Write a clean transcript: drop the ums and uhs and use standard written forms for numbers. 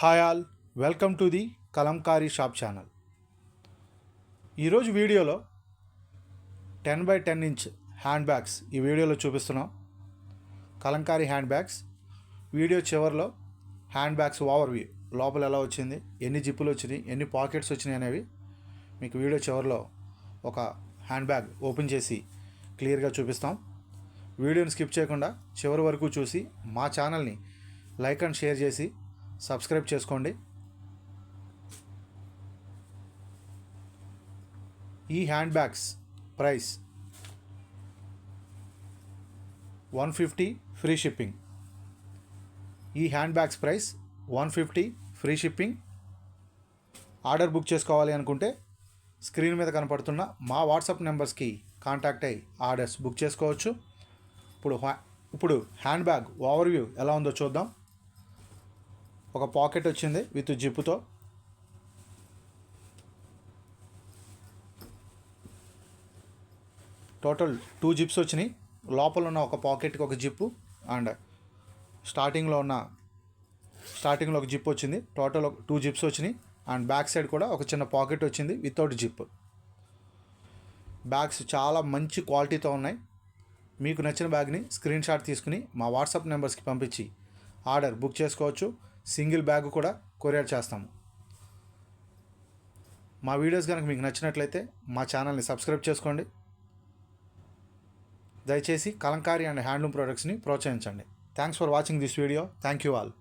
Hi all, welcome to the Kalamkari shop channel. ఈరోజు వీడియోలో 10x10 inch hand bags ఈ వీడియోలో చూపిస్తున్నాం. Kalamkari hand bags. వీడియో చివరిలో హ్యాండ్ బ్యాగ్స్ ఓవర్వ్యూ, లోపల ఎలా వచ్చింది, ఎన్ని జిప్పులు వచ్చినాయి, ఎన్ని పాకెట్స్ వచ్చినాయి అనేవి మీకు వీడియో చివరిలో ఒక హ్యాండ్ బ్యాగ్ ఓపెన్ చేసి క్లియర్గా చూపిస్తాం. వీడియోని స్కిప్ చేయకుండా చివరి వరకు చూసి మా ఛానల్ని లైక్ అండ్ షేర్ చేసి సబ్స్క్రైబ్ చేసుకోండి. ఈ hand bags price 150 free shipping. ఈ hand bags price 150 free shipping. Order book చేసుకోవాలి అనుకుంటే స్క్రీన్ మీద కనపడుతున్న మా వాట్సాప్ నెంబర్స్కి కాంటాక్ట్ అయ్యి ఆర్డర్స్ బుక్ చేసుకోవచ్చు. ఇప్పుడు హ్యాండ్ బ్యాగ్ ఓవర్వ్యూ ఎలా ఉందో చూద్దాం. ఒక పాకెట్ వచ్చింది విత్ జిప్పుతో. టోటల్ 2 జిప్స్ వచ్చినాయి. లోపల ఉన్న ఒక పాకెట్కి ఒక జిప్పు అండ్ స్టార్టింగ్లో ఒక జిప్ వచ్చింది. టోటల్ 2 జిప్స్ వచ్చినాయి. అండ్ బ్యాక్ సైడ్ కూడా ఒక చిన్న పాకెట్ వచ్చింది వితౌట్ జిప్. బ్యాగ్స్ చాలా మంచి క్వాలిటీతో ఉన్నాయి. మీకు నచ్చిన బ్యాగ్ని స్క్రీన్ షాట్ తీసుకుని మా వాట్సాప్ నెంబర్స్కి పంపించి ఆర్డర్ బుక్ చేసుకోవచ్చు. సింగిల్ బ్యాగ్ కూడా కొరియర్ చేస్తాము. మా వీడియోస్ కనుక మీకు నచ్చినట్లయితే మా ఛానల్ని సబ్స్క్రైబ్ చేసుకోండి. దయచేసి కలంకారీ అండ్ హ్యాండ్లూమ్ ప్రొడక్ట్స్ని ప్రోత్సహించండి. Thanks for watching this video. Thank you all.